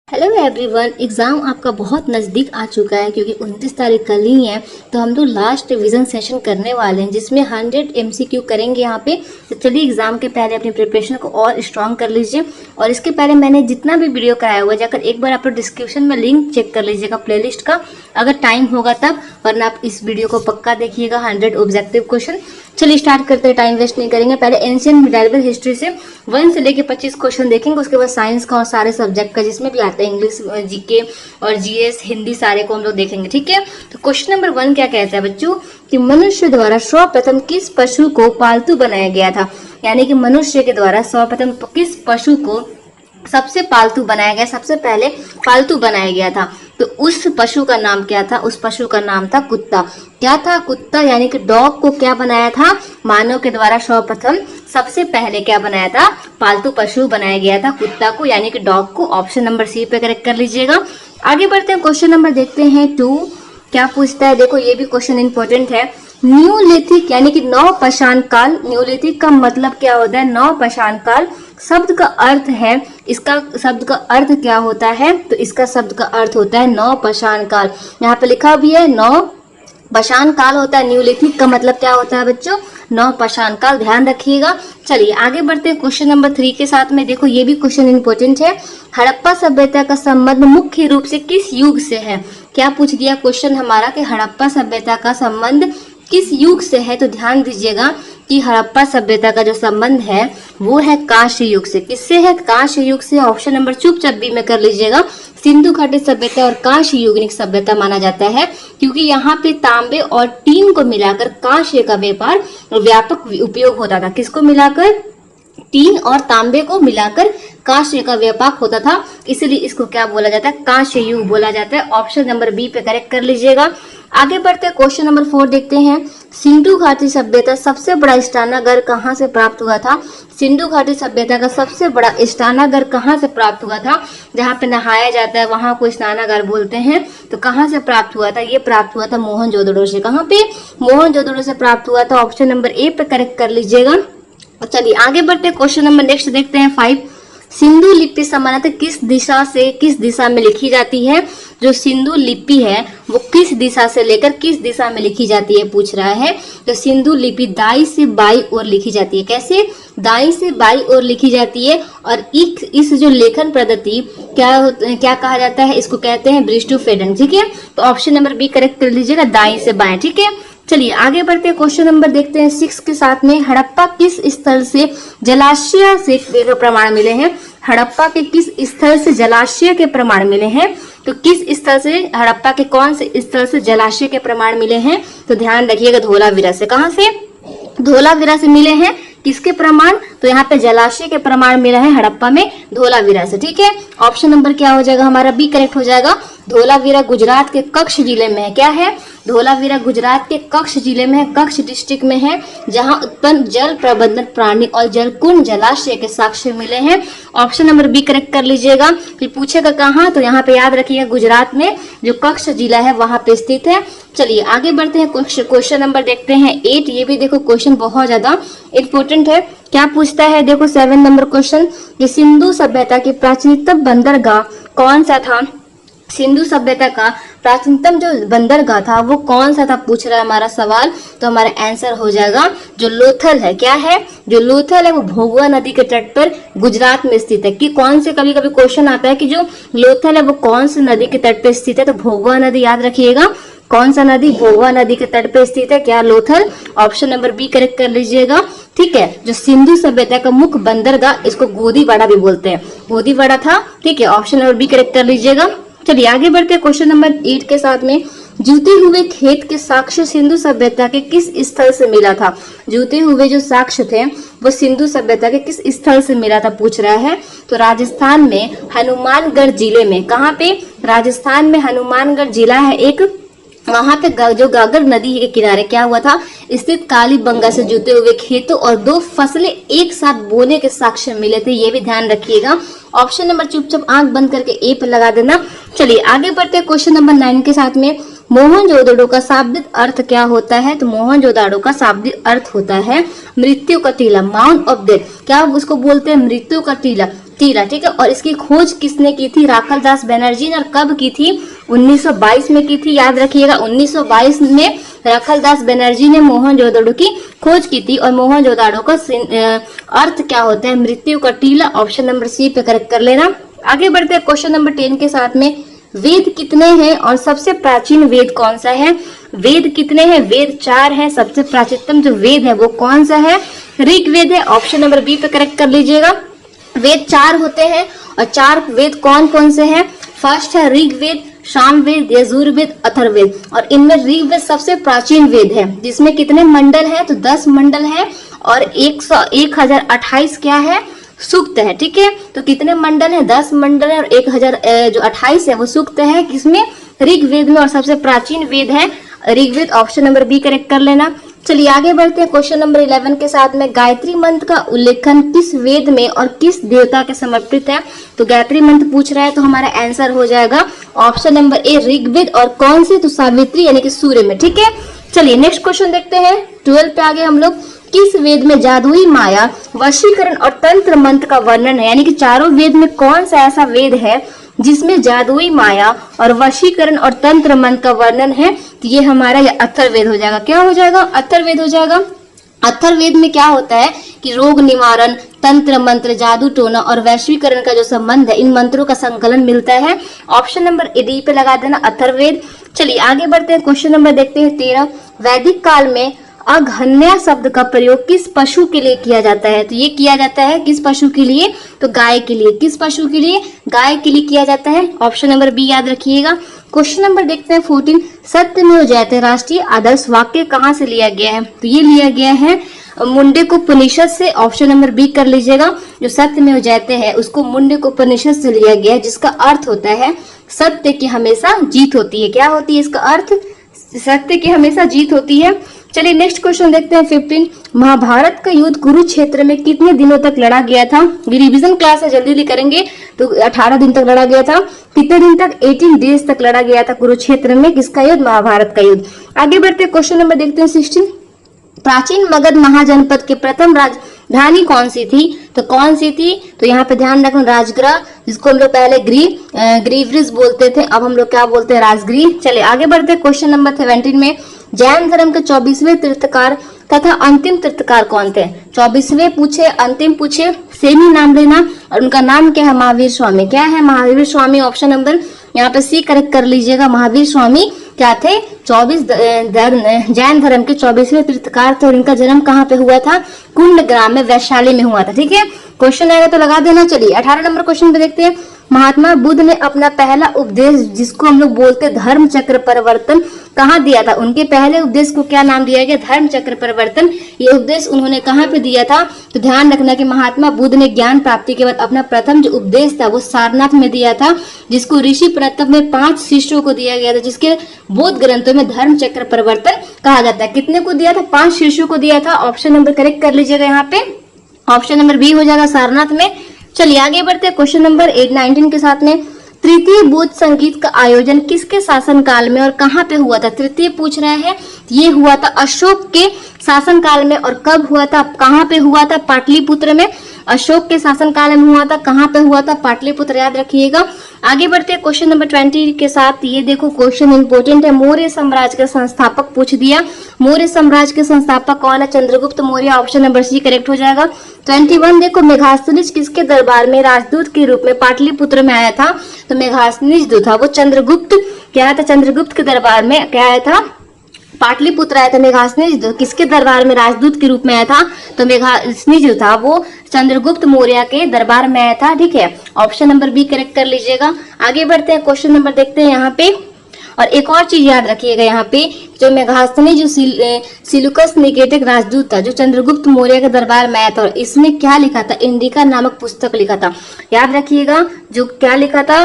Hello everyone, exam आपका बहुत नज़दीक आ चुका है क्योंकि 29 तारीख कल ही है। तो हम लोग लास्ट रिवीजन सेशन करने वाले हैं जिसमें 100 MCQ करेंगे यहाँ पे। तो चलिए एग्ज़ाम के पहले अपनी प्रिपरेशन को और स्ट्रॉन्ग कर लीजिए। और इसके पहले मैंने जितना भी वीडियो कराया हुआ है जाकर एक बार आप लोग डिस्क्रिप्शन में लिंक चेक कर लीजिएगा प्लेलिस्ट का, अगर टाइम होगा तब, वरना आप इस वीडियो को पक्का देखिएगा। 100 ऑब्जेक्टिव क्वेश्चन। चलिए स्टार्ट करते हैं, टाइम वेस्ट नहीं करेंगे। पहले एंशिएंट मिडाइवल हिस्ट्री से 1 से लेके 25 क्वेश्चन देखेंगे। उसके बाद साइंस का और सारे सब्जेक्ट का जिसमें भी आता है, इंग्लिश, जीके और जीएस, हिंदी, सारे को हम लोग देखेंगे। ठीक है, तो क्वेश्चन नंबर 1 क्या कहता है बच्चों कि मनुष्य द्वारा सर्वप्रथम किस पशु को पालतू बनाया गया था। यानी कि मनुष्य के द्वारा सर्वप्रथम किस पशु को सबसे पालतू बनाया गया, सबसे पहले पालतू बनाया गया था। तो उस पशु का नाम क्या था? उस पशु का नाम था कुत्ता। क्या था? कुत्ता। यानी कि डॉग को क्या बनाया था? मानव के द्वारा सर्वप्रथम सबसे पहले क्या बनाया था? पालतू पशु बनाया गया था कुत्ता को, यानी कि डॉग को। ऑप्शन नंबर सी पे करेक्ट कर लीजिएगा। आगे बढ़ते हैं, क्वेश्चन नंबर देखते हैं 2 क्या पूछता है। देखो ये भी क्वेश्चन इंपॉर्टेंट है। न्यूलिथिक यानी कि नवपाषाण काल, न्यूलिथिक का मतलब क्या होता है? नवपाषाण काल। शब्द का अर्थ है, इसका शब्द का अर्थ क्या होता है? तो इसका शब्द का अर्थ होता है नवपाषाण काल। यहाँ पे लिखा भी है नवपाषाण काल होता है। न्यूलिथिक का मतलब क्या होता है बच्चों? नवपाषाण काल, ध्यान रखिएगा। चलिए आगे बढ़ते हैं क्वेश्चन नंबर 3 के साथ में। देखो ये भी क्वेश्चन इंपॉर्टेंट है। हड़प्पा सभ्यता का संबंध मुख्य रूप से किस युग से है? क्या पूछ दिया क्वेश्चन हमारा कि हड़प्पा सभ्यता का संबंध किस युग से है? तो ध्यान दीजिएगा कि हड़प्पा सभ्यता का जो संबंध है वो है कांस्य युग से। किससे है? कांस्य युग से। ऑप्शन नंबर चुपचाप बी में कर लीजिएगा। सिंधु घाटी सभ्यता और कांस्य युगनिक सभ्यता माना जाता है क्योंकि यहाँ पे तांबे और टीन को मिलाकर कांस्य का व्यापार व्यापक उपयोग होता था। किसको मिलाकर? टीन और तांबे को मिलाकर कांस्य का व्यापक होता था, इसलिए इसको क्या बोला जाता है? कांस्य युग बोला जाता है। ऑप्शन नंबर बी पे करेक्ट कर लीजिएगा। आगे बढ़ते हैं, क्वेश्चन नंबर 4 देखते हैं। सिंधु घाटी सभ्यता सबसे बड़ा स्नानागार कहाँ से प्राप्त हुआ था? सिंधु घाटी सभ्यता का सबसे बड़ा स्नानागार कहाँ से प्राप्त हुआ था? जहाँ पे नहाया जाता है वहां को स्नानागार बोलते हैं। तो कहाँ से प्राप्त हुआ था? ये प्राप्त हुआ था मोहनजोदड़ो से। कहाँ पे? मोहनजोदड़ो से प्राप्त हुआ था। ऑप्शन नंबर ए पे करेक्ट कर लीजिएगा। चलिए आगे बढ़ते हैं, क्वेश्चन नंबर नेक्स्ट देखते हैं 5। सिंधु लिपि सामान्यतः किस दिशा में लिखी जाती है? जो सिंधु लिपि है वो किस दिशा से लेकर किस दिशा में लिखी जाती है पूछ रहा है। तो सिंधु लिपि दाई से बाई ओर लिखी जाती है। कैसे? दाई से बाई ओर लिखी जाती है। और इस जो लेखन पद्धति क्या कहा जाता है? इसको कहते हैं ब्रिस्टुफेडन। ठीक है, तो ऑप्शन नंबर बी करेक्ट कर लीजिएगा, दाई से बाएं। ठीक है, चलिए आगे बढ़ते हैं, क्वेश्चन नंबर देखते हैं 6 के साथ में। हड़प्पा किस स्थल से जलाशय से प्रमाण मिले हैं? हड़प्पा के किस स्थल से जलाशय के प्रमाण मिले हैं? तो किस स्थल से, हड़प्पा के कौन से स्थल से जलाशय के प्रमाण मिले हैं? तो ध्यान रखिएगा, धोलावीरा से। कहां से? धोलावीरा से मिले हैं। किसके प्रमाण? तो यहाँ पे जलाशय के प्रमाण मिला है हड़प्पा में, धोलावीरा से। ठीक है, ऑप्शन नंबर क्या हो जाएगा हमारा? बी करेक्ट हो जाएगा। धोलावीरा गुजरात के कच्छ जिले में है। क्या है? धोलावीरा गुजरात के कच्छ जिले में है, कच्छ डिस्ट्रिक्ट में है, जहां उत्पन्न जल प्रबंधन प्राणी और जलकुंड जलाशय के साक्ष्य मिले हैं। ऑप्शन नंबर बी करेक्ट कर लीजिएगा। फिर पूछेगा कहाँ? तो यहाँ पे याद रखिएगा गुजरात में जो कच्छ जिला है वहां पे स्थित है। चलिए आगे बढ़ते हैं, क्वेश्चन नंबर देखते हैं 8। ये भी देखो क्वेश्चन बहुत ज्यादा इंपॉर्टेंट है। क्या पूछता है? देखो 7 नंबर क्वेश्चन, ये सिंधु सभ्यता की प्राचीनतम बंदरगाह कौन सा था? सिंधु सभ्यता का प्राचीनतम जो बंदरगाह था वो कौन सा था पूछ रहा है हमारा सवाल। तो हमारा आंसर हो जाएगा जो लोथल है। क्या है? जो लोथल है वो भोगवा नदी के तट पर गुजरात में स्थित है। कि कौन से, कभी कभी क्वेश्चन आता है कि जो लोथल है वो कौन सी नदी के तट पर स्थित है? तो भोगवा नदी, याद रखिएगा। कौन सा नदी? भोगवा नदी के तट पर स्थित है। क्या? Lothal. Option number B correct कर लीजिएगा। ठीक है, जो सिंधु सभ्यता का मुख्य बंदरगाह, इसको गोदीवाड़ा भी बोलते हैं, गोदीवाड़ा था। ठीक है, ऑप्शन नंबर बी करेक्ट कर लीजिएगा। चलिए आगे बढ़ते हैं, क्वेश्चन नंबर 8 के साथ में। जूते हुए खेत के साक्ष्य सिंधु सभ्यता के किस स्थल से मिला था? जूते हुए जो साक्ष्य थे वो सिंधु सभ्यता के किस स्थल से मिला था पूछ रहा है। तो राजस्थान में हनुमानगढ़ जिले में। कहाँ पे? राजस्थान में हनुमानगढ़ जिला है एक, वहां पे जो गागर नदी के किनारे क्या हुआ था? स्थित कालीबंगा से जुते हुए खेतों और 2 फसलें एक साथ बोने के साक्ष्य मिले थे। ये भी ध्यान रखिएगा। ऑप्शन नंबर चुपचाप आंख बंद करके ए पर लगा देना। चलिए आगे बढ़ते हैं, क्वेश्चन नंबर 9 के साथ में। मोहनजोदड़ो का शाब्दिक अर्थ क्या होता है? तो मोहनजोदड़ो का शाब्दिक अर्थ होता है मृत्यु का टीला, माउंट ऑफ डेथ। क्या उसको बोलते हैं? मृत्यु का टीला। टीला, ठीक है। और इसकी खोज किसने की थी? राखल दास बनर्जी ने। और कब की थी? 1922 में की थी, याद रखिएगा। 1922 में राखल दास बनर्जी ने मोहनजोदड़ो की खोज की थी। और मोहनजोदड़ो का अर्थ क्या होता है? मृत्यु का टीला। ऑप्शन नंबर सी पे करेक्ट कर लेना। आगे बढ़ते हैं क्वेश्चन नंबर 10 के साथ में। वेद कितने हैं और सबसे प्राचीन वेद कौन सा है? वेद कितने हैं? वेद 4 है। सबसे प्राचीनतम जो वेद है वो कौन सा है? ऋग्वेद है। ऑप्शन नंबर बी पे करेक्ट कर लीजिएगा। वेद 4 होते हैं और 4 वेद कौन कौन से हैं? फर्स्ट है ऋग्वेद, सामवेद, यजुर्वेद, अथर्ववेद। और इनमें ऋग्वेद सबसे प्राचीन वेद है, जिसमें कितने मंडल है? तो 10 मंडल है और 1028 क्या है? सूक्त है, ठीक है। तो कितने मंडल है? 10 मंडल है और 1028 है वो सूक्त है। किसमें? ऋग्वेद में। और सबसे प्राचीन वेद है Rigveda. Option number B correct कर लेना। चलिए आगे बढ़ते हैं क्वेश्चन नंबर 11 के साथ में। गायत्री मंत्र का उल्लेखन किस वेद में और किस देवता के समर्पित है? तो गायत्री मंत्र पूछ रहा है तो हमारा आंसर हो जाएगा ऑप्शन नंबर ए ऋग्वेद। और कौन से? तो सावित्री यानी कि सूर्य में, ठीक है। चलिए नेक्स्ट क्वेश्चन देखते हैं। 12 पे आगे हम लोग। किस वेद में जादुई माया, वशीकरण और तंत्र मंत्र का वर्णन है? यानी कि चारों वेद में कौन सा ऐसा वेद है जिसमें जादुई माया और वशीकरण और तंत्र मंत्र का वर्णन है? तो ये हमारा अथर्ववेद हो जाएगा। क्या हो जाएगा? अथर्ववेद हो जाएगा। अथर्ववेद में क्या होता है कि रोग निवारण, तंत्र मंत्र, जादू टोना और वैश्वीकरण का जो संबंध है, इन मंत्रों का संकलन मिलता है। ऑप्शन नंबर डी पे लगा देना, अथर्ववेद। चलिए आगे बढ़ते हैं। क्वेश्चन नंबर देखते हैं 13। वैदिक काल में अघन्या शब्द का प्रयोग किस पशु के लिए किया जाता है? तो ये किया जाता है किस पशु के लिए? तो गाय के लिए। किस पशु के लिए? गाय के लिए किया जाता है। ऑप्शन नंबर बी याद रखिएगा। क्वेश्चन नंबर देखते हैं 14। सत्यमेव जयते राष्ट्रीय आदर्श वाक्य कहाँ से लिया गया है? तो ये लिया गया है मुंडकोपनिषद से। ऑप्शन नंबर बी कर लीजिएगा। जो सत्यमेव जयते है उसको मुंडकोपनिषद से लिया गया है, जिसका अर्थ होता है सत्य की हमेशा जीत होती है। क्या होती है इसका अर्थ? सत्य की हमेशा जीत होती है। चलिए नेक्स्ट क्वेश्चन देखते हैं 15। महाभारत का युद्ध कुरुक्षेत्र में कितने दिनों तक लड़ा गया था? रिवीजन क्लास है, जल्दी करेंगे। तो 18 दिन तक लड़ा गया था। कितने दिन तक? 18 डेज तक लड़ा गया था कुरुक्षेत्र में। किसका युद्ध? महाभारत का युद्ध। आगे बढ़ते हैं क्वेश्चन नंबर देखते हैं 16। प्राचीन मगध महाजनपद के प्रथम राजधानी कौन सी थी? तो कौन सी थी? तो यहाँ पे ध्यान रखना, राजगृह, जिसको हम लोग पहले ग्रीवरिज बोलते थे, अब हम लोग क्या बोलते हैं? राजगृह। चले आगे बढ़ते हैं क्वेश्चन नंबर 17 में। जैन धर्म के 24वें तीर्थकार तथा अंतिम तीर्थकार कौन थे? 24वें पूछे, अंतिम पूछे, सेम ही नाम लेना। और उनका नाम क्या है? महावीर स्वामी। क्या है? महावीर स्वामी। ऑप्शन नंबर यहाँ पे सी करेक्ट कर लीजिएगा। महावीर स्वामी क्या थे? 24 जैन धर्म के 24वें तीर्थकार थे। और इनका जन्म कहाँ पे हुआ था? कुंड ग्राम में, वैशाली में हुआ था, ठीक है। क्वेश्चन आएगा तो लगा देना। चलिए 18 नंबर क्वेश्चन पे देखते हैं। महात्मा बुद्ध ने अपना पहला उपदेश, जिसको हम लोग बोलते धर्म चक्र परिवर्तन, कहाँ दिया था? उनके पहले उपदेश को क्या नाम दिया गया? धर्म चक्र परिवर्तन। ये उपदेश उन्होंने कहाँ पे दिया था? तो ध्यान रखना कि महात्मा बुद्ध ने ज्ञान प्राप्ति के बाद अपना प्रथम जो उपदेश था वो सारनाथ में दिया था, जिसको ऋषि प्रताप में 5 शिष्यों को दिया गया था, जिसके बौद्ध ग्रंथों में धर्म चक्र परिवर्तन कहा जाता है। कितने को दिया था? 5 शिष्यों को दिया था। ऑप्शन नंबर करेक्ट कर लीजिएगा यहाँ पे। ऑप्शन नंबर बी हो जाएगा, सारनाथ में। चलिए आगे बढ़ते हैं क्वेश्चन नंबर 19 के साथ में। तृतीय बौद्ध संगीत का आयोजन किसके शासनकाल में और कहाँ पे हुआ था? तृतीय पूछ रहे हैं। ये हुआ था अशोक के शासनकाल में। और कब हुआ था? कहाँ पे हुआ था? पाटलिपुत्र में। अशोक के शासनकाल में हुआ था। कहाँ पे हुआ था? पाटलिपुत्र, याद रखिएगा। आगे बढ़ते हैं क्वेश्चन नंबर 20 के साथ। ये देखो क्वेश्चन इंपोर्टेंट है। मौर्य साम्राज्य के संस्थापक पूछ दिया। मौर्य साम्राज्य के संस्थापक कौन है? Chandragupta Maurya. Option number C correct हो जाएगा। 21 देखो, मेघास्तनीज किसके दरबार में राजदूत के रूप में पाटलिपुत्र में आया था? तो मेघास्तनीज जो था वो चंद्रगुप्त क्या था? चंद्रगुप्त के दरबार में क्या आया था? पाटलिपुत्र आया था। मेघास्तनीज किसके दरबार में राजदूत के रूप में आया था? तो मेघास्तनीज जो था वो चंद्रगुप्त मौर्य के दरबार में आया था, ठीक है। ऑप्शन नंबर बी करेक्ट कर लीजिएगा। आगे बढ़ते हैं, क्वेश्चन नंबर देखते हैं यहाँ पे। और एक और चीज याद रखिएगा यहाँ पे, जो मेघास्तनीज जो सिलुकस निकेटिक राजदूत था, जो चंद्रगुप्त मौर्य के दरबार में आया था, और इसने क्या लिखा था? इंडिका नामक पुस्तक लिखा था। याद रखिएगा, जो क्या लिखा था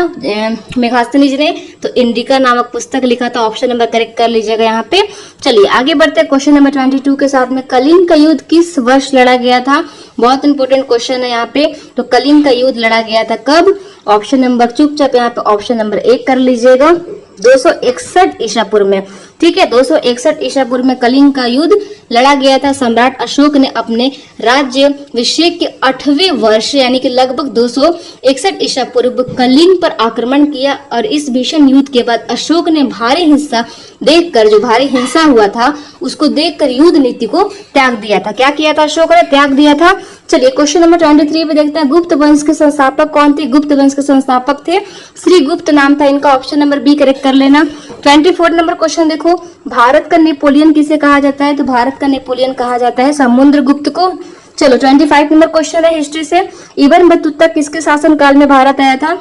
मेघास्तनीज ने? तो इंडिका नामक पुस्तक लिखा था। ऑप्शन नंबर करेक्ट कर लीजिएगा यहाँ पे। चलिए आगे बढ़ते हैं क्वेश्चन नंबर 22 के साथ में। कलिंग का युद्ध किस वर्ष लड़ा गया था? बहुत इंपोर्टेंट क्वेश्चन है यहाँ पे। तो कलिंग का युद्ध लड़ा गया था कब? ऑप्शन नंबर चुपचाप यहाँ पे ऑप्शन नंबर 1 कर लीजिएगा, 261 ईसा पूर्व में, ठीक है। 261 ईसा पूर्व में कलिंग का युद्ध लड़ा गया था? सम्राट अशोक ने अपने राज्याभिषेक के 8वें वर्ष यानी कि लगभग 261 ईसा पूर्व कलिंग पर आक्रमण किया और इस भीषण युद्ध के बाद अशोक ने भारी हिंसा हुआ था उसको देखकर युद्ध नीति को त्याग दिया था। क्या किया था? अशोक ने त्याग दिया था। चलिए क्वेश्चन नंबर 23 पे देखते हैं, गुप्त वंश के संस्थापक कौन थे? गुप्त वंश के संस्थापक थे श्री गुप्त नाम था इनका, ऑप्शन नंबर बी करेक्ट कर लेना। 24 नंबर क्वेश्चन देखो, भारत का नेपोलियन किसे कहा जाता है? तो भारत का नेपोलियन कहा जाता है समुद्रगुप्त को। चलो 25 नंबर क्वेश्चन है हिस्ट्री से, इब्न बतूता किसके शासनकाल में भारत आया था?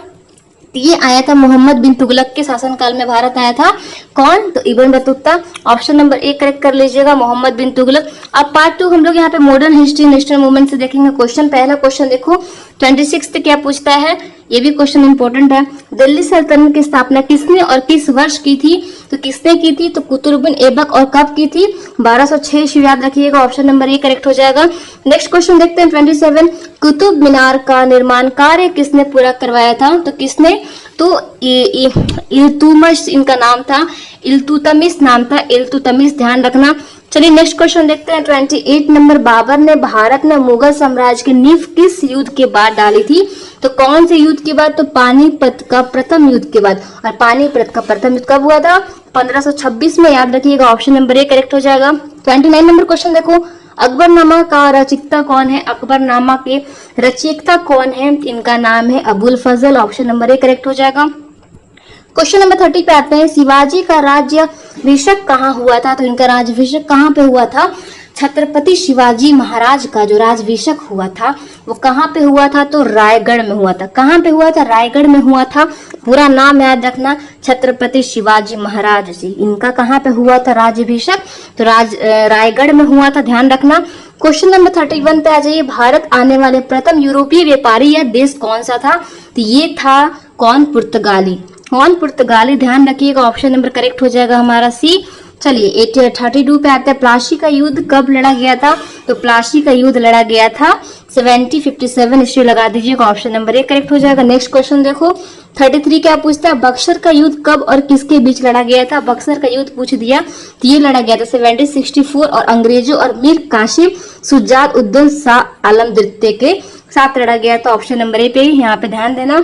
ये आया था मोहम्मद बिन तुगलक के शासनकाल में भारत आया था। कौन? तो Ibn Battuta. Option number A correct कर लीजिएगा, मोहम्मद बिन तुगलक। अब पार्ट 2 हम लोग यहाँ पे मॉडर्न हिस्ट्री नेशनल मूवमेंट से देखेंगे क्वेश्चन। पहला क्वेश्चन देखो 26 क्या पूछता है, ये भी क्वेश्चन इंपॉर्टेंट है। दिल्ली सल्तनत की स्थापना किसने और किस वर्ष की थी? तो किसने की थी? तो कुतुबुद्दीन ऐबक। और कब की थी? 1206 याद रखिएगा, ऑप्शन नंबर ए करेक्ट हो जाएगा। नेक्स्ट क्वेश्चन देखते हैं 27, कुतुब मीनार का निर्माण कार्य किसने पूरा करवाया था? तो किसने? तो इल्तुतमिश इनका नाम था, इल्तुतमिश नाम था, इल्तुतमिश, ध्यान रखना। चलिए नेक्स्ट क्वेश्चन देखते हैं 28 नंबर, बाबर ने भारत में मुगल साम्राज्य की नींव किस युद्ध के बाद डाली थी? तो कौन से युद्ध के बाद? तो पानीपत का प्रथम युद्ध के बाद। और पानीपत का प्रथम युद्ध कब हुआ था? 1526 में, याद रखिएगा, ऑप्शन नंबर ए करेक्ट हो जाएगा। 29 नंबर क्वेश्चन देखो, अकबरनामा का रचयिता कौन है? अकबरनामा के रचयिता कौन है? इनका नाम है अबुल फजल, ऑप्शन नंबर ए करेक्ट हो जाएगा। क्वेश्चन नंबर 30 पे आते हैं, शिवाजी का राज्याभिषेक कहाँ हुआ था? तो इनका राज्याभिषेक कहाँ पे हुआ था? छत्रपति शिवाजी महाराज का जो राज्याभिषेक हुआ था वो कहाँ पे हुआ था? तो रायगढ़ में हुआ था। कहाँ पे हुआ था? रायगढ़ में हुआ था। पूरा नाम याद रखना, छत्रपति शिवाजी महाराज जी, इनका कहाँ पे हुआ था राज्याभिषेक? तो रायगढ़ में हुआ था, ध्यान रखना। क्वेश्चन नंबर 31 पे आ जाइए, भारत आने वाले प्रथम यूरोपीय व्यापारी या देश कौन सा था? तो ये था कौन? पुर्तगाली। कौन? पुर्तगाली, ध्यान रखिएगा, ऑप्शन नंबर करेक्ट हो जाएगा हमारा सी। चलिए 32 पे आते हैं, प्लासी का युद्ध कब लड़ा गया था? तो प्लासी का युद्ध लड़ा गया था 1757 ईस्वी, लगा दीजिएगा, ऑप्शन नंबर ए करेक्ट हो जाएगा। नेक्स्ट क्वेश्चन देखो 33 क्या पूछता है, बक्सर का युद्ध कब और किसके बीच लड़ा गया था? बक्सर का युद्ध पूछ दिया तो ये लड़ा गया था 1764 और अंग्रेजों और मीर कासिम शुजात उद्दौला शाह आलम द्वितीय के साथ लड़ा गया था, ऑप्शन नंबर ए पे, यहाँ पे ध्यान देना।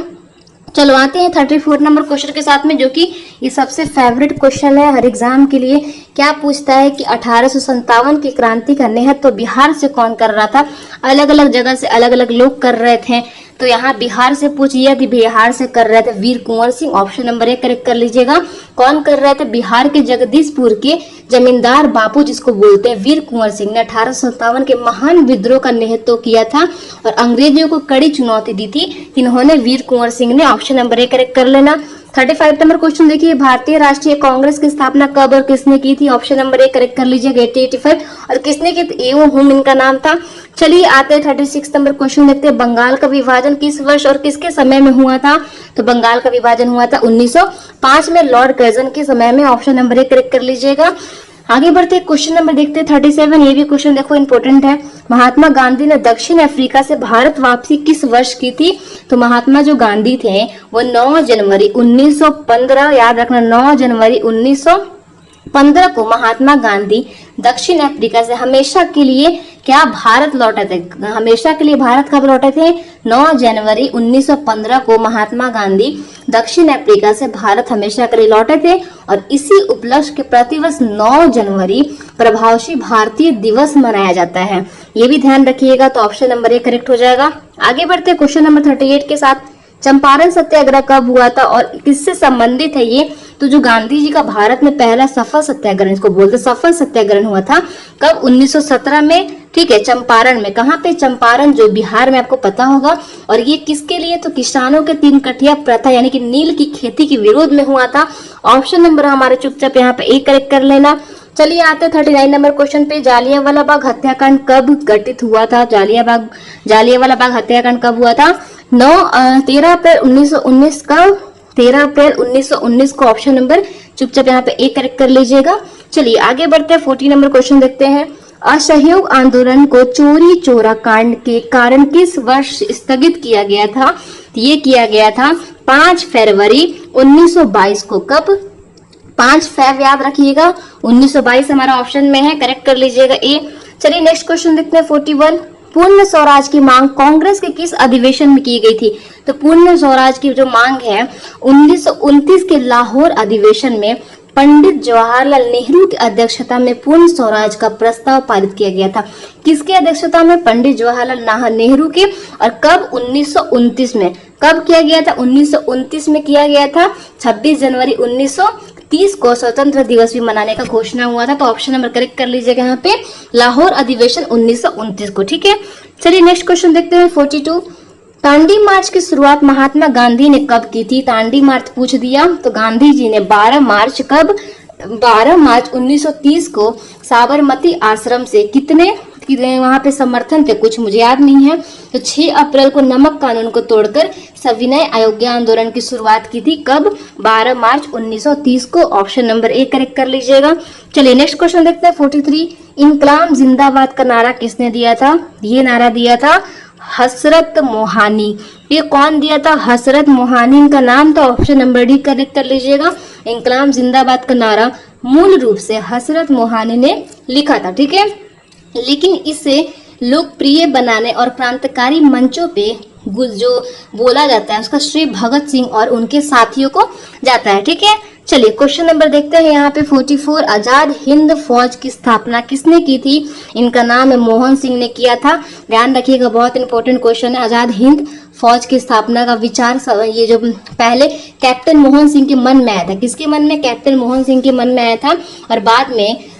चलो आते हैं 34 नंबर क्वेश्चन के साथ में, जो कि ये सबसे फेवरेट क्वेश्चन है हर एग्जाम के लिए। क्या पूछता है कि 1857 की क्रांति का नेतृत्व बिहार से कौन कर रहा था? अलग अलग जगह से अलग अलग लोग कर रहे थे, तो यहाँ बिहार से पूछ लिया कि बिहार से कर रहे थे Veer Kunwar Singh, option number A correct कर लीजिएगा। कौन कर रहे थे? बिहार के जगदीशपुर के जमींदार बापू जिसको बोलते हैं वीर कुंवर सिंह ने 1857 के महान विद्रोह का नेतृत्व किया था और अंग्रेजों को कड़ी चुनौती दी थी, इन्होंने वीर कुंवर सिंह ने, ऑप्शन नंबर ए करेक्ट कर लेना। 35 नंबर क्वेश्चन देखिए, भारतीय राष्ट्रीय कांग्रेस की स्थापना कब और किसने की थी? ऑप्शन नंबर ए करेक्ट कर लीजिएगा 85, और किसने की? एवं हुम इनका नाम था। चलिए आते हैं 36 नंबर क्वेश्चन देखते हैं, बंगाल का विभाजन किस वर्ष और किसके समय में हुआ था? तो बंगाल का विभाजन हुआ था 1905 में, लॉर्ड कर्जन के समय में, ऑप्शन नंबर ए करेक्ट कर लीजिएगा। आगे बढ़ते क्वेश्चन नंबर देखते हैं 37, ये भी क्वेश्चन देखो इंपॉर्टेंट है, महात्मा गांधी ने दक्षिण अफ्रीका से भारत वापसी किस वर्ष की थी? तो महात्मा जो गांधी थे वो 9 जनवरी 1915, याद रखना 9 जनवरी 1915 को महात्मा गांधी दक्षिण अफ्रीका से हमेशा के लिए क्या भारत लौटे थे? हमेशा के लिए भारत कब लौटे थे? 9 जनवरी 1915 को महात्मा गांधी दक्षिण अफ्रीका से भारत हमेशा के लिए लौटे थे और इसी उपलक्ष्य के प्रतिवर्ष 9 जनवरी प्रभावशील भारतीय दिवस मनाया जाता है, ये भी ध्यान रखिएगा, तो ऑप्शन नंबर ए करेक्ट हो जाएगा। आगे बढ़ते क्वेश्चन नंबर 38 के साथ, चंपारण सत्याग्रह कब हुआ था और किससे संबंधित है ये? तो जो गांधी जी का भारत में पहला सफल सत्याग्रह, इसको बोलते सफल सत्याग्रह हुआ था कब? 1917 में, ठीक है, चंपारण में। कहाँ पे? चंपारण, जो बिहार में, आपको पता होगा। और ये किसके लिए? तो किसानों के 3 कठिया प्रथा यानी कि नील की खेती के विरोध में हुआ था, ऑप्शन नंबर हमारे चुपचाप यहाँ पे ए करेक्ट कर लेना। चलिए आते 39 नंबर क्वेश्चन पे, जालियांवाला बाग हत्याकांड कब घटित हुआ था? जालियांवाला बाग हत्याकांड कब हुआ था? 13 अप्रैल 1919 का, 13 अप्रैल 1919 को, ऑप्शन नंबर चुपचाप यहाँ पे ए करेक्ट कर लीजिएगा। चलिए आगे बढ़ते हैं 40 नंबर क्वेश्चन देखते हैं, असहयोग आंदोलन को चोरी चोरा कांड के कारण किस वर्ष स्थगित किया गया था? ये किया गया था 5 फरवरी 1922 को। कब? 5 फेब याद रखिएगा। 1922 हमारा ऑप्शन में है, करेक्ट कर लीजिएगा ए। चलिए नेक्स्ट क्वेश्चन देखते हैं 41। पूर्ण स्वराज की मांग कांग्रेस के किस अधिवेशन में की गई थी? तो पूर्ण स्वराज की जो मांग है 1929 के लाहौर अधिवेशन में पंडित जवाहरलाल नेहरू की अध्यक्षता में पूर्ण स्वराज का प्रस्ताव पारित किया गया था। किसकी अध्यक्षता में? पंडित जवाहरलाल नेहरू के। और कब? 1929 में। कब किया गया था? 1929 में किया गया था। 26 जनवरी 1930 को स्वतंत्र दिवस भी मनाने का घोषणा हुआ था। तो ऑप्शन नंबर करेक्ट कर लीजिएगा यहाँ पे, लाहौर अधिवेशन 1929 को। ठीक है, चलिए नेक्स्ट क्वेश्चन देखते हैं 42। दांडी मार्च की शुरुआत महात्मा गांधी ने कब की थी? दांडी मार्च पूछ दिया तो गांधी जी ने 12 मार्च कब? 12 मार्च 1930 को साबरमती आश्रम से कितने वहां पे समर्थन थे, कुछ मुझे याद नहीं है। तो 6 अप्रैल को नमक कानून को तोड़कर सविनय अयोग्य आंदोलन की शुरुआत की थी। कब? 12 मार्च 1930 को। ऑप्शन नंबर ए करेक्ट कर लीजिएगा। चलिए नेक्स्ट क्वेश्चन देखते हैं 43। इनकलाब जिंदाबाद का नारा किसने दिया था? ये नारा दिया था हसरत मोहानी। ये कौन दिया था? हसरत मोहानी इनका नाम था। ऑप्शन नंबर डी करेक्ट कर लीजिएगा। इनकलाब जिंदाबाद का नारा मूल रूप से हसरत मोहानी ने लिखा था। ठीक है, लेकिन इसे लोकप्रिय बनाने और क्रांतिकारी मंचों पे जो बोला जाता है उसका श्रेय भगत सिंह और उनके साथियों को जाता है। ठीक है, चलिए क्वेश्चन नंबर देखते हैं यहाँ पे 44। आजाद हिंद फौज की स्थापना किसने की थी? इनका नाम है मोहन सिंह ने किया था। ध्यान रखिएगा, बहुत इंपॉर्टेंट क्वेश्चन है। आजाद हिंद फौज की स्थापना का विचार ये जो पहले कैप्टन मोहन सिंह के मन में आया था। किसके मन में? कैप्टन मोहन सिंह के मन में आया था। और बाद में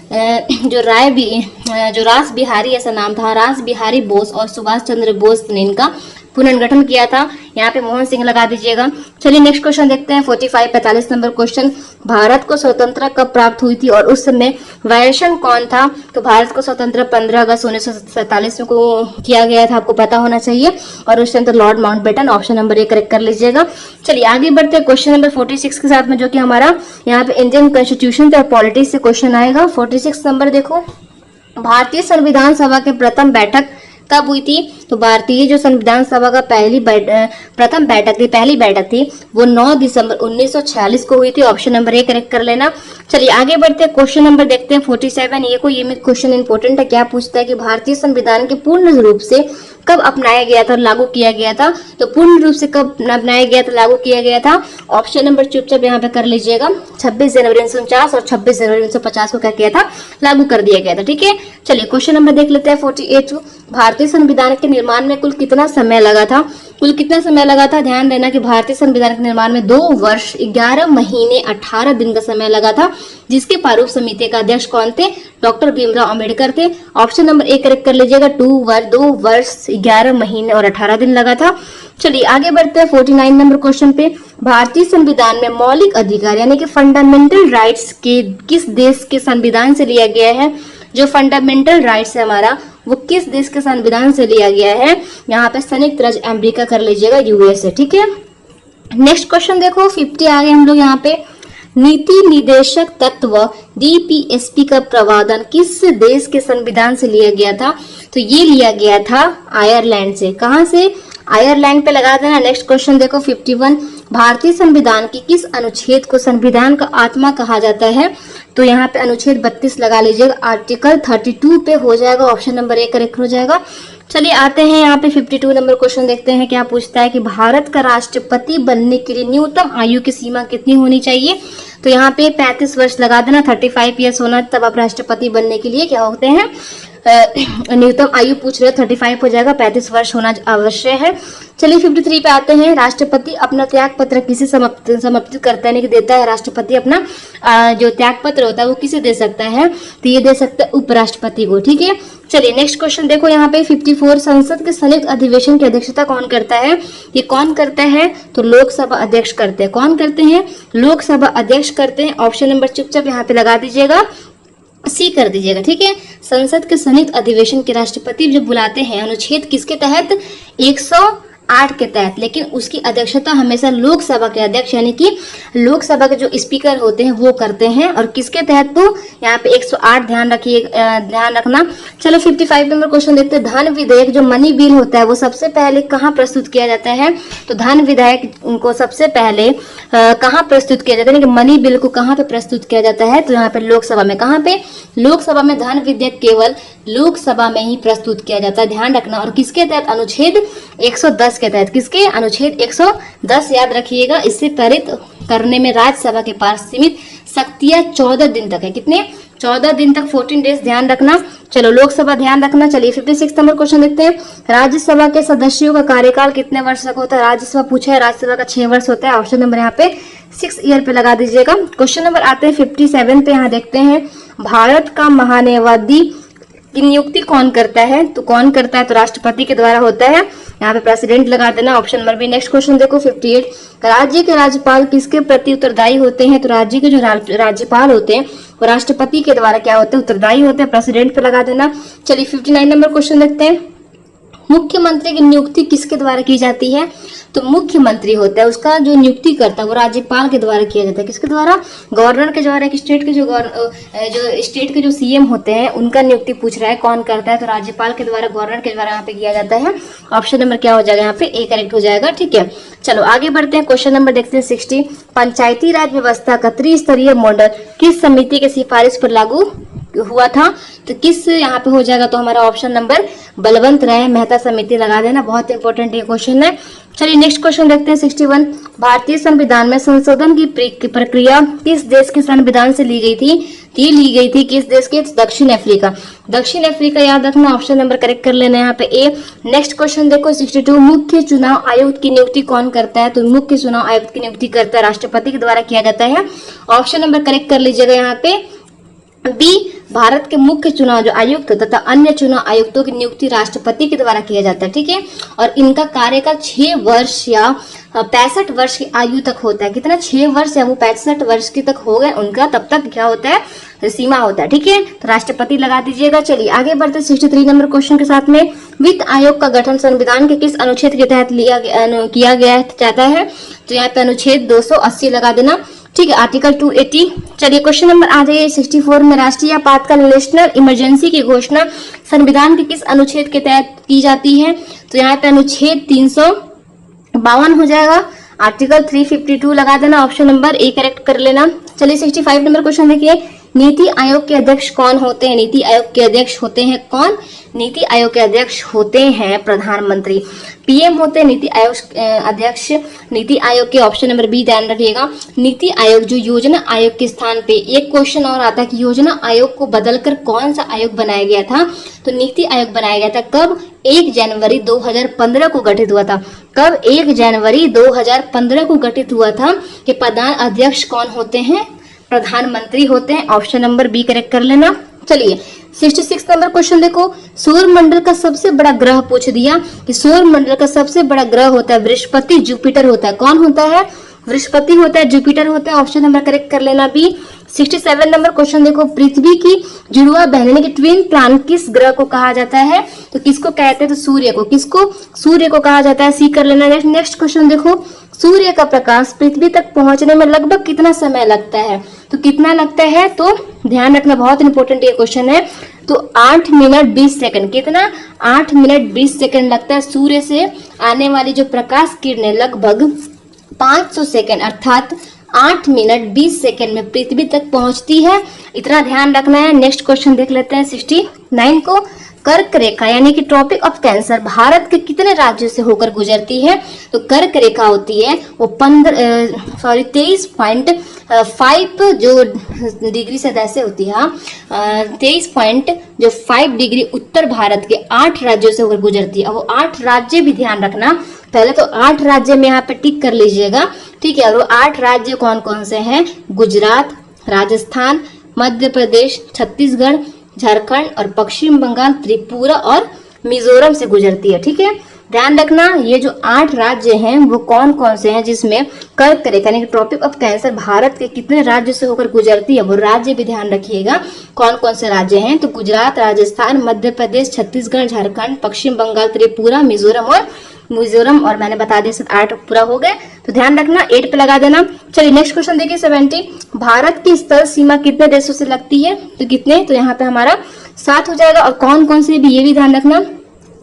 जो रास बिहारी ऐसा नाम था, रास बिहारी बोस और सुभाष चंद्र बोस ने इनका पुनर्गठन किया था। यहाँ पे मोहन सिंह लगा दीजिएगा। चलिए नेक्स्ट क्वेश्चन देखते हैं 45 45 नंबर क्वेश्चन। भारत को स्वतंत्रता कब प्राप्त हुई थी और उस समय वायसराय कौन था? तो भारत को स्वतंत्र 15 अगस्त 1947 को किया गया था, आपको पता होना चाहिए। और उस टाइम तो Lord Mountbatten. Option number A correct कर लीजिएगा। चलिए आगे बढ़ते हैं क्वेश्चन नंबर 46 के साथ में, जो कि हमारा यहाँ पे इंडियन कॉन्स्टिट्यूशन और पॉलिटिक्स से क्वेश्चन आएगा। 46 नंबर देखो, भारतीय संविधान सभा के प्रथम बैठक कब हुई थी? तो भारतीय जो संविधान सभा का पहली बैठक थी वो 9 दिसंबर 1946 को हुई थी। ऑप्शन नंबर ए करेक्ट कर लेना। चलिए आगे बढ़ते हैं, क्वेश्चन नंबर देखते हैं 47। ये क्वेश्चन इंपॉर्टेंट है। क्या पूछता है कि भारतीय संविधान के पूर्ण रूप से कब अपनाया गया था, लागू किया गया था? तो पूर्ण रूप से कब अपनाया गया था, लागू किया गया था? ऑप्शन नंबर चुपचाप यहाँ पे कर लीजिएगा। 26 जनवरी 1949 और 26 जनवरी 1950 को क्या किया था? लागू कर दिया गया था। ठीक है, चलिए क्वेश्चन नंबर देख लेते हैं 48। भारतीय संविधान के निर्माण में कुल कितना समय लगा था? कुल कितना समय लगा था? ध्यान देना कि भारतीय संविधान के निर्माण में 2 वर्ष 11 महीने 18 दिन का समय लगा था। जिसके प्रारूप समिति का अध्यक्ष कौन थे? डॉक्टर भीमराव अंबेडकर थे। ऑप्शन नंबर ए करेक्ट कर लीजिएगा। 2 वर्ष 11 महीने और 18 दिन लगा था। चलिए आगे बढ़ते हैं 49 नंबर क्वेश्चन पे। भारतीय संविधान में मौलिक अधिकार यानी कि फंडामेंटल राइट्स के किस देश के संविधान से लिया गया है? जो फंडामेंटल राइट्स है हमारा वो किस देश के संविधान से लिया गया है? यहाँ पे संयुक्त राज्य अमेरिका कर लीजिएगा, यूएसए। ठीक है, नेक्स्ट क्वेश्चन देखो 50 आ गए हम लोग यहाँ पे। नीति निदेशक तत्व डीपीएसपी का प्रावधान किस देश के संविधान से लिया गया था? तो ये लिया गया था आयरलैंड से। कहां से? आयरलैंड पे लगा देना। नेक्स्ट क्वेश्चन देखो 51। भारतीय संविधान की किस अनुच्छेद को संविधान का आत्मा कहा जाता है? तो यहाँ पे अनुच्छेद 32 लगा लीजिएगा। आर्टिकल 32 पे हो जाएगा। ऑप्शन नंबर ए करेक्ट हो जाएगा। चलिए आते हैं यहाँ पे 52 नंबर क्वेश्चन देखते हैं। क्या पूछता है कि भारत का राष्ट्रपति बनने के लिए न्यूनतम आयु की सीमा कितनी होनी चाहिए? तो यहाँ पे 35 वर्ष लगा देना। 35 ईयर्स होना तब आप राष्ट्रपति बनने के लिए क्या होते हैं, न्यूनतम आयु पूछ रहे, 35 हो जाएगा। 35 वर्ष होना अवश्य है। चलिए 53 पे आते हैं। राष्ट्रपति अपना त्याग पत्र किसे समर्पित करता है, यानी कि देता है? राष्ट्रपति अपना जो त्याग पत्र होता है वो किसे दे सकता है? तो ये दे सकता है उपराष्ट्रपति को। ठीक है, चलिए नेक्स्ट क्वेश्चन देखो यहाँ पे 54। संसद के संयुक्त अधिवेशन की अध्यक्षता कौन करता है? ये कौन करता है? तो लोकसभा अध्यक्ष करते हैं। कौन करते हैं? लोकसभा अध्यक्ष करते हैं। ऑप्शन नंबर चुपचाप यहाँ पे लगा दीजिएगा, सी कर दीजिएगा। ठीक है, संसद के संयुक्त अधिवेशन के राष्ट्रपति जो बुलाते हैं अनुच्छेद किसके तहत? 8 के तहत, लेकिन उसकी अध्यक्षता हमेशा लोकसभा के अध्यक्ष यानी कि लोकसभा के जो स्पीकर होते हैं वो करते हैं। और किसके तहत, तो यहाँ पे 108 ध्यान रखना। चलो 55 नंबर क्वेश्चन देखते हैं। धन विधेयक जो मनी बिल होता है वो सबसे पहले कहाँ प्रस्तुत किया जाता है, तो धन विधेयक को सबसे पहले कहाँ प्रस्तुत किया जाता है, यानी कि मनी बिल को कहाँ पे प्रस्तुत किया जाता है, तो यहाँ पे लोकसभा में। कहाँ पे, लोकसभा में धन विधेयक केवल लोकसभा में ही प्रस्तुत किया जाता है, ध्यान रखना। और किसके तहत, अनुच्छेद 110 के तहत। किसके, अनुच्छेद 110 याद रखिएगा। इससे पारित करने में राज्यसभा के पास सीमित शक्तियां 14 दिन तक है। कितने, 14 दिन तक, 14 डेज, ध्यान रखना। चलो लोकसभा ध्यान रखना। चलिए 56 नंबर क्वेश्चन देखते हैं। राज्यसभा के सदस्यों का कार्यकाल कितने वर्ष तक होता है, राज्यसभा पूछा है, राज्यसभा का 6 वर्ष होता है। ऑप्शन नंबर यहाँ पे 6 ईयर पे लगा दीजिएगा। क्वेश्चन नंबर आते हैं 57 पे, यहाँ देखते हैं भारत का महान्यायवादी की नियुक्ति कौन करता है, तो कौन करता है, तो राष्ट्रपति के द्वारा होता है। यहाँ पे प्रेसिडेंट लगा देना, option number B. Next question देखो 58। राज्य के राज्यपाल किसके प्रति उत्तरदायी होते हैं, तो राज्य के जो राज्यपाल होते हैं वो राष्ट्रपति के द्वारा क्या होते हैं, उत्तरदायी होते हैं। प्रेसिडेंट पे लगा देना। चलिए 59 नंबर क्वेश्चन देखते हैं। मुख्यमंत्री की नियुक्ति किसके द्वारा की जाती है, तो मुख्यमंत्री होता है, उसका जो नियुक्ति करता है वो राज्यपाल के द्वारा किया जाता है। किसके द्वारा, गवर्नर के द्वारा। एक स्टेट के जो स्टेट के जो सीएम होते हैं उनका नियुक्ति पूछ रहा है, कौन करता है, तो राज्यपाल के द्वारा, गवर्नर के द्वारा यहाँ पे किया जाता है। ऑप्शन नंबर क्या हो जाएगा, यहाँ पे ए करेक्ट हो जाएगा। ठीक है, चलो आगे बढ़ते हैं। क्वेश्चन नंबर देखते हैं 60। पंचायती राज व्यवस्था का त्रिस्तरीय मॉडल किस समिति के सिफारिश पर लागू हुआ था, तो किस यहाँ पे हो जाएगा, तो हमारा ऑप्शन नंबर बलवंत राय मेहता समिति लगा देना। बहुत इंपॉर्टेंट ये क्वेश्चन है। चलिए नेक्स्ट क्वेश्चन देखते हैं 61। भारतीय संविधान में संशोधन की प्रक्रिया किस देश के संविधान से ली गई थी, किस देश के, दक्षिण अफ्रीका। दक्षिण अफ्रीका याद रखना, ऑप्शन नंबर करेक्ट कर लेना यहाँ पे ए। नेक्स्ट क्वेश्चन देखो 62। मुख्य चुनाव आयुक्त की नियुक्ति कौन करता है, तो मुख्य चुनाव आयुक्त की नियुक्ति करता है राष्ट्रपति के द्वारा किया जाता है। ऑप्शन नंबर करेक्ट कर लीजिएगा यहाँ पे बी। भारत के मुख्य चुनाव जो आयुक्त तथा अन्य चुनाव आयुक्तों की नियुक्ति राष्ट्रपति के द्वारा किया जाता है। ठीक है, और इनका कार्यकाल 6 वर्ष या 65 वर्ष की आयु तक होता है। कितना, 6 वर्ष या वो 65 वर्ष की तक हो गए उनका, तब तक क्या होता है, सीमा होता है। ठीक है, तो राष्ट्रपति लगा दीजिएगा। चलिए आगे बढ़ते 63 नंबर क्वेश्चन के साथ में। वित्त आयोग का गठन संविधान के किस अनुच्छेद के तहत किया गया जाता है, तो यहाँ पे अनुच्छेद 280 लगा देना। ठीक है, आर्टिकल 280। चलिए क्वेश्चन नंबर आ जाइए 64 में। राष्ट्रीय आपातकाल नेशनल इमरजेंसी की घोषणा संविधान के किस अनुच्छेद के तहत की जाती है, तो यहाँ पे अनुच्छेद 352 हो जाएगा। आर्टिकल 352 लगा देना, ऑप्शन नंबर ए करेक्ट कर लेना। चलिए 65 नंबर क्वेश्चन देखिए। नीति आयोग के अध्यक्ष कौन होते हैं, नीति आयोग के अध्यक्ष होते हैं कौन, नीति आयोग के अध्यक्ष होते हैं प्रधानमंत्री। पीएम होते हैं नीति आयोग अध्यक्ष। नीति आयोग के ऑप्शन नंबर बी ध्यान रखिएगा। नीति आयोग जो योजना आयोग के स्थान पे, एक क्वेश्चन और आता है कि योजना आयोग को बदलकर कौन सा आयोग बनाया गया था, तो नीति आयोग बनाया गया था। कब, 1 जनवरी 2015 को गठित हुआ था। कब, 1 जनवरी 2015 को गठित हुआ था। कि प्रधान अध्यक्ष कौन होते हैं, प्रधानमंत्री होते हैं। ऑप्शन नंबर बी करेक्ट कर लेना। चलिए 66 नंबर क्वेश्चन देखो। सौर मंडल का सबसे बड़ा ग्रह पूछ दिया कि सौर मंडल का सबसे बड़ा ग्रह होता है बृहस्पति, जुपिटर होता है। कौन होता है, बृहस्पति होता है, जुपिटर होता है। ऑप्शन नंबर करेक्ट कर लेना बी। 67 नंबर क्वेश्चन देखो। पृथ्वी की जुड़वा बहन यानी कि ट्विन प्लैनेट किस ग्रह को कहा जाता है, तो किसको कहते हैं, तो सूर्य को। किसको, सूर्य को कहा जाता है, सी कर लेना। नेक्स्ट क्वेश्चन देखो। सूर्य का प्रकाश पृथ्वी तक पहुंचने में लगभग कितना समय लगता है, तो कितना लगता है, तो ध्यान रखना, बहुत इंपॉर्टेंट ये क्वेश्चन है। तो 8 मिनट 20 सेकंड। कितना, 8 मिनट 20 सेकंड लगता है। सूर्य से आने वाली जो प्रकाश किरणें लगभग 500 सेकंड अर्थात 8 मिनट 20 सेकंड में पृथ्वी तक पहुंचती है। इतना ध्यान रखना है। नेक्स्ट क्वेश्चन देख लेते हैं 69 को। कर्क रेखा यानी कि ट्रॉपिक ऑफ कैंसर भारत के कितने राज्यों से होकर गुजरती है, तो कर्क रेखा होती है वो 23.5 जो डिग्री से ऐसे होती है 23.5 डिग्री उत्तर भारत के 8 राज्यों से होकर गुजरती है। वो 8 राज्य भी ध्यान रखना, पहले तो 8 राज्य में यहाँ पे टिक कर लीजिएगा। ठीक है, और वो 8 राज्य कौन कौन से हैं, गुजरात, राजस्थान, मध्य प्रदेश, छत्तीसगढ़, झारखंड और पश्चिम बंगाल, त्रिपुरा और मिजोरम से गुजरती है। ठीक है, ध्यान रखना ये जो 8 राज्य हैं वो कौन कौन से हैं जिसमें कर्क रेखा यानी कि ट्रॉपिक ऑफ कैंसर भारत के कितने राज्य से होकर गुजरती है, वो राज्य भी ध्यान रखिएगा कौन कौन से राज्य हैं। तो गुजरात, राजस्थान, मध्य प्रदेश, छत्तीसगढ़, झारखंड, पश्चिम बंगाल, त्रिपुरा, मिजोरम और मैंने बता दिया 8 पूरा हो गए। तो ध्यान रखना 8 पे लगा देना। चलिए नेक्स्ट क्वेश्चन देखिए 70, भारत की स्थल सीमा कितने देशों से लगती है, तो कितने, तो यहाँ पे हमारा 7 हो जाएगा। और कौन कौन से भी ये भी ध्यान रखना,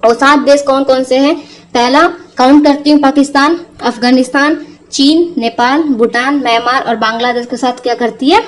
और 7 देश कौन कौन से हैं। पहला काउंट करती हूँ, पाकिस्तान, अफगानिस्तान, चीन, नेपाल, भूटान, म्यांमार और बांग्लादेश के साथ क्या करती है,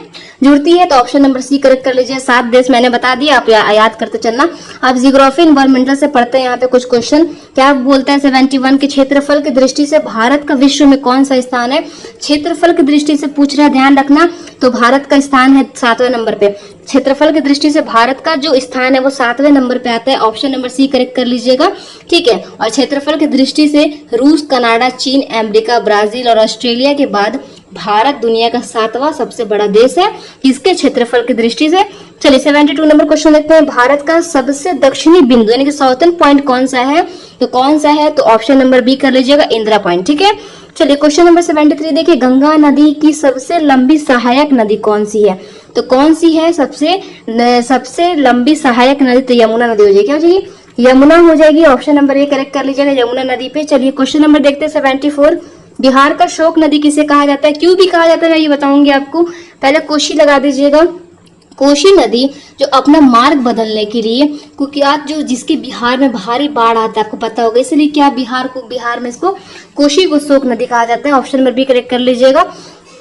जुड़ती है। तो ऑप्शन नंबर सी करेक्ट कर लीजिए। 7 देश मैंने बता दिया, आप याद करते चलना। आप जियोग्राफी एनवायरमेंटल से पढ़ते हैं यहाँ पे कुछ क्वेश्चन। क्या बोलता है 71 के क्षेत्रफल की दृष्टि से भारत का विश्व में कौन सा स्थान है, क्षेत्रफल की दृष्टि से पूछ रहा है, ध्यान रखना। तो भारत का स्थान है 7वें नंबर पे, क्षेत्रफल की दृष्टि से भारत का जो स्थान है वो 7वें नंबर पे आता है। ऑप्शन नंबर सी करेक्ट कर लीजिएगा, ठीक है। और क्षेत्रफल की दृष्टि से रूस, कनाडा, चीन, अमेरिका, ब्राजील और ऑस्ट्रेलिया के बाद भारत दुनिया का 7वां सबसे बड़ा देश है किसके क्षेत्रफल की दृष्टि से। चलिए 72 नंबर क्वेश्चन देखते हैं। भारत का सबसे दक्षिणी बिंदु यानी कि साउथर्न पॉइंट कौन सा है, तो कौन सा है, तो ऑप्शन नंबर बी कर लीजिएगा, इंदिरा पॉइंट, ठीक है। चलिए क्वेश्चन नंबर 73 देखिए, गंगा नदी की सबसे लंबी सहायक नदी कौन सी है, तो कौन सी है सबसे लंबी सहायक नदी, तो यमुना नदी हो जाएगी, क्या हो जाएगी, यमुना हो जाएगी। ऑप्शन नंबर ए करेक्ट कर लीजिएगा, यमुना नदी पे। चलिए क्वेश्चन नंबर देखते हैं 74, बिहार का शोक नदी किसे कहा जाता है, क्यों भी कहा जाता है मैं ये बताऊंगी आपको। पहले कोशी लगा दीजिएगा, कोशी नदी जो अपना मार्ग बदलने के लिए, क्योंकि आज जो जिसके बिहार में भारी बाढ़ आता है आपको पता होगा, इसलिए क्या बिहार में इसको कोशी को शोक नदी कहा जाता है। ऑप्शन नंबर बी करेक्ट कर लीजिएगा।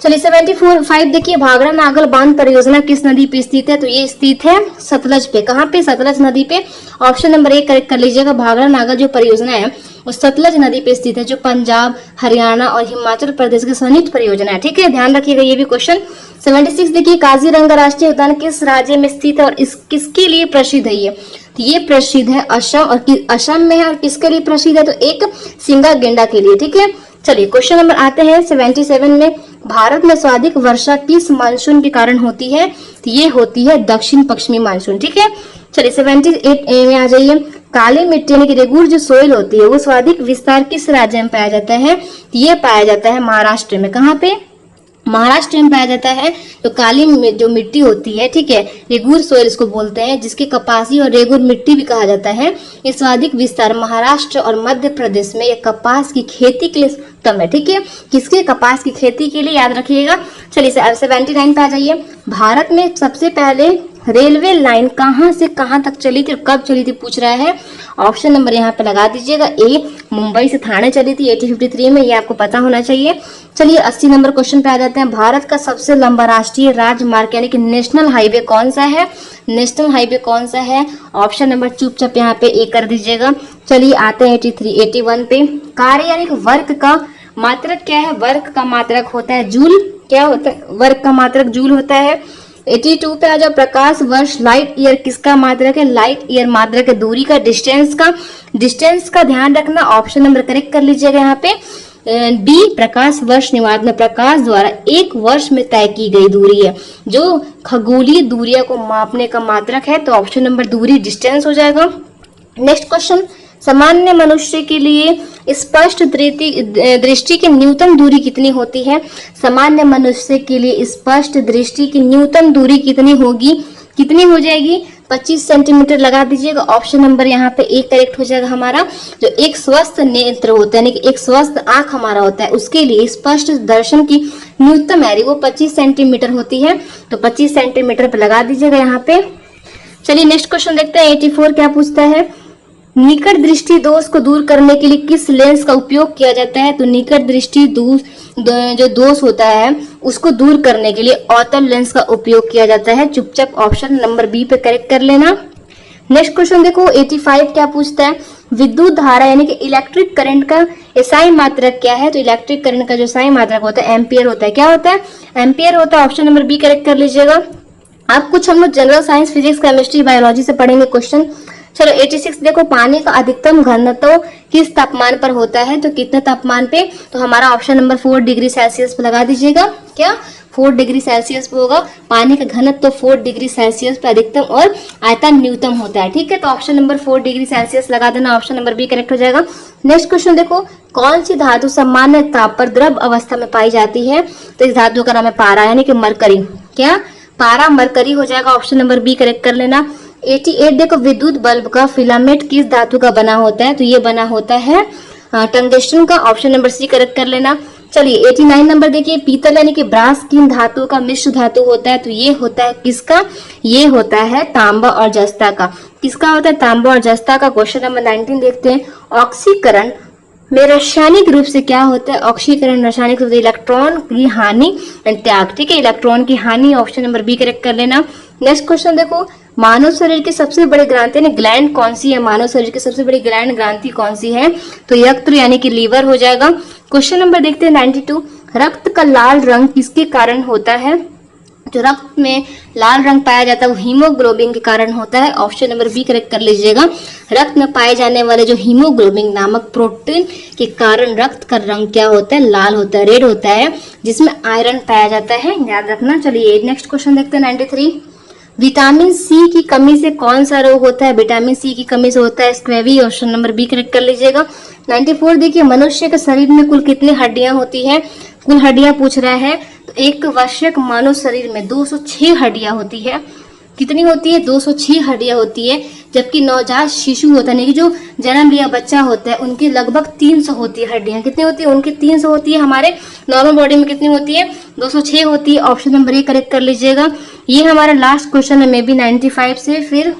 चलिए 74 देखिए, भाखड़ा नागल बांध परियोजना किस नदी पे स्थित है, तो ये स्थित है सतलज पे, कहाँ पे, सतलज नदी पे। ऑप्शन नंबर 1 करेक्ट कर लीजिएगा, भाखड़ा नागल जो परियोजना है वो सतलज नदी पे स्थित है, जो पंजाब, हरियाणा और हिमाचल प्रदेश की संयुक्त परियोजना है, ठीक है, ध्यान रखिएगा ये भी क्वेश्चन। 76 देखिए, काजीरंगा राष्ट्रीय उद्यान किस राज्य में स्थित है और किसके लिए प्रसिद्ध है, ये प्रसिद्ध है असम, और असम में है, और किसके लिए प्रसिद्ध है, तो एक सिंगा गेंडा के लिए, ठीक है। चलिए क्वेश्चन नंबर आते हैं 77 में, भारत में सर्वाधिक वर्षा किस मानसून के कारण होती है, तो ये होती है दक्षिण पश्चिमी मानसून, ठीक है। चलिए 78 में आ जाइए, काली मिट्टी यानी कि रेगुर जो सोइल होती है वो सर्वाधिक विस्तार किस राज्य में पाया जाता है, ये पाया जाता है महाराष्ट्र में, कहाँ पे, महाराष्ट्र में पाया जाता है। तो काली जो मिट्टी होती है, ठीक है, रेगुर सोइल इसको बोलते हैं, जिसके कपासी और रेगुर मिट्टी भी कहा जाता है, ये सर्वाधिक विस्तार महाराष्ट्र और मध्य प्रदेश में ये कपास की खेती के लिए उत्तम है, ठीक है, किसके, कपास की खेती के लिए, याद रखिएगा। चलिए 79 पे आ जाइए, भारत में सबसे पहले रेलवे लाइन कहाँ से कहाँ तक चली थी और कब चली थी पूछ रहा है। ऑप्शन नंबर यहाँ पे लगा दीजिएगा, ए मुंबई से थाने चली थी 1853 में, ये आपको पता होना चाहिए। चलिए 80 नंबर क्वेश्चन पे आ जाते हैं, भारत का सबसे लंबा राष्ट्रीय राजमार्ग यानी कि नेशनल हाईवे कौन सा है, नेशनल हाईवे कौन सा है। ऑप्शन नंबर चुपचाप यहाँ पे ए कर दीजिएगा। चलिए आते हैं 81 पे, कार्य यानी कि वर्क का मात्रक क्या है, वर्क का मात्रक होता है जूल, क्या होता है, वर्क का मात्रक जूल होता है। 82 पे आ जाओ, प्रकाश वर्ष लाइट ईयर किसका मात्रक है, लाइट ईयर मात्रक है दूरी का, डिस्टेंस का ध्यान रखना। ऑप्शन नंबर करेक्ट कर लीजिएगा यहाँ पे, डी प्रकाश वर्ष निवाद में प्रकाश द्वारा 1 वर्ष में तय की गई दूरी है, जो खगोलीय दूरिया को मापने का मात्रक है। तो ऑप्शन नंबर दूरी डिस्टेंस हो जाएगा। नेक्स्ट क्वेश्चन, सामान्य मनुष्य के लिए स्पष्ट दृष्टि की न्यूनतम दूरी कितनी होती है, सामान्य मनुष्य के लिए स्पष्ट दृष्टि की न्यूनतम दूरी कितनी होगी, कितनी हो जाएगी, 25 सेंटीमीटर लगा दीजिएगा। ऑप्शन नंबर यहाँ पे एक करेक्ट हो जाएगा हमारा। जो एक स्वस्थ नेत्र होता है, यानी कि एक स्वस्थ आंख हमारा होता है, उसके लिए स्पष्ट दर्शन की न्यूनतम है वो 25 सेंटीमीटर होती है। तो 25 सेंटीमीटर पे लगा दीजिएगा यहाँ पे। चलिए नेक्स्ट क्वेश्चन देखते हैं 84 क्या पूछता है, निकट दृष्टि दोष को दूर करने के लिए किस लेंस का उपयोग किया जाता है। तो निकट दृष्टि जो दोष होता है उसको दूर करने के लिए अवतल लेंस का उपयोग किया जाता है। चुपचाप ऑप्शन नंबर बी पे करेक्ट कर लेना। नेक्स्ट क्वेश्चन देखो 85 क्या पूछता है, विद्युत धारा यानी कि इलेक्ट्रिक करंट का एसआई मात्रक क्या है। तो इलेक्ट्रिक करंट का जो एसआई मात्रक होता है एम्पियर होता है। क्या होता है, एम्पियर होता है। ऑप्शन नंबर बी करेक्ट कर लीजिएगा। आप कुछ हम लोग general science, physics, chemistry, biology से पढ़ेंगे क्वेश्चन। चलो 86 देखो, पानी का अधिकतम घनत्व किस तापमान पर होता है। तो कितने तापमान पे, तो हमारा ऑप्शन नंबर 4 डिग्री सेल्सियस पे लगा दीजिएगा। क्या 4 डिग्री सेल्सियस पे होगा। पानी का घनत्व तो 4 डिग्री सेल्सियस पे अधिकतम और आयतन न्यूनतम होता है। ठीक है, तो ऑप्शन नंबर 4 डिग्री सेल्सियस लगा देना, ऑप्शन नंबर बी करेक्ट हो जाएगा। नेक्स्ट क्वेश्चन देखो, कौन सी धातु सामान्य ताप पर द्रव अवस्था में पाई जाती है? तो इस धातु का नाम है पारा, यानी कि मरकरी। क्या? पारा मरकरी हो जाएगा, ऑप्शन नंबर बी करेक्ट कर लेना। 88 देखो, विद्युत बल्ब का फिलामेंट किस धातु का बना होता है? तो ये बना होता है टंगस्टन का, ऑप्शन नंबर सी करेक्ट कर लेना। चलिए 89 नंबर देखिए, पीतल यानी कि ब्रास किन धातु का मिश्र धातु होता है? तो ये होता है किसका? ये होता है तांबा और जस्ता का। किसका होता है? तांबा और जस्ता का। क्वेश्चन नंबर 19 देखते हैं, ऑक्सीकरण में रासायनिक रूप से क्या होता है? ऑक्सीकरण रासायनिक रूप से इलेक्ट्रॉन की हानि त्याग। ठीक है, इलेक्ट्रॉन की हानि, ऑप्शन नंबर बी करेक्ट कर लेना। नेक्स्ट क्वेश्चन देखो, मानव शरीर की सबसे बड़ी ग्रंथि यानी ग्लैंड कौन सी है? मानव शरीर की सबसे बड़ी ग्रंथि कौन सी है? तो यकृ यानी कि लीवर हो जाएगा। क्वेश्चन नंबर देखते हैं 92, रक्त का लाल रंग किसके कारण होता है? जो रक्त में लाल रंग पाया जाता है वो हीमोग्लोबिन के कारण होता है, ऑप्शन नंबर बी करेक्ट कर लीजिएगा। रक्त में पाए जाने वाले जो हीमोग्लोबिन नामक प्रोटीन के कारण रक्त का रंग क्या होता है? लाल होता है, रेड होता है, जिसमें आयरन पाया जाता है, याद रखना। चलिए नेक्स्ट क्वेश्चन देखते हैं 93, विटामिन सी की कमी से कौन सा रोग होता है? विटामिन सी की कमी से होता है स्क्वेवी, ऑप्शन नंबर बी करेक्ट कर लीजिएगा। 94 देखिए, मनुष्य के शरीर में कुल कितनी हड्डियां होती है? कुल हड्डियां पूछ रहा है, तो एक वर्षक मानव शरीर में 206 हड्डियां होती है। कितनी होती है? 206 हड्डियां होती है, जबकि नवजात शिशु होता है, जो जन्म लिया बच्चा होता है, उनकी लगभग 300 होती है हड्डियां। कितनी होती है? उनकी 300 होती है। हमारे नॉर्मल बॉडी में कितनी होती है? 206 होती है, ऑप्शन नंबर ए करेक्ट कर लीजिएगा। ये हमारा लास्ट क्वेश्चन है, मे बी 95 से। फिर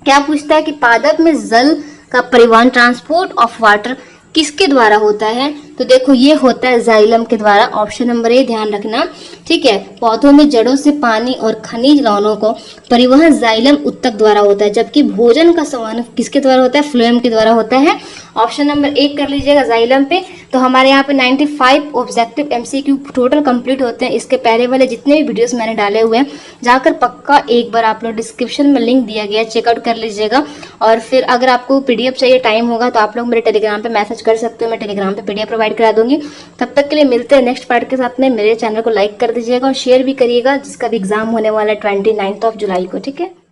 क्या पूछता है कि पादप में जल का परिवहन, ट्रांसपोर्ट ऑफ वाटर, किसके द्वारा होता है? तो देखो ये होता है जाइलम के द्वारा, ऑप्शन नंबर ए ध्यान रखना। ठीक है, पौधों में जड़ों से पानी और खनिज लवणों को परिवहन जाइलम उत्तक द्वारा होता है, जबकि भोजन का संवहन किसके द्वारा होता है? फ्लोएम के द्वारा होता है, ऑप्शन नंबर एक कर लीजिएगा जाइलम पे। तो हमारे यहाँ पे 95 ऑब्जेक्टिव एमसीक्यू टोटल कंप्लीट होते हैं। इसके पहले वाले जितने भी वीडियोस मैंने डाले हुए हैं जाकर पक्का एक बार आप लोग डिस्क्रिप्शन में लिंक दिया गया चेकआउट कर लीजिएगा। और फिर अगर आपको पीडीएफ चाहिए, टाइम होगा तो आप लोग मेरे टेलीग्राम पे मैसेज कर सकते हो, मैं टेलीग्राम पे पीडीएफ प्रोवाइड करा दूंगी। तब तक के लिए मिलते हैं नेक्स्ट पार्ट के साथ में। मेरे चैनल को लाइक कर दीजिएगा और शेयर भी करिएगा, जिसका भी एग्जाम होने वाला है 29 जुलाई को। ठीक है।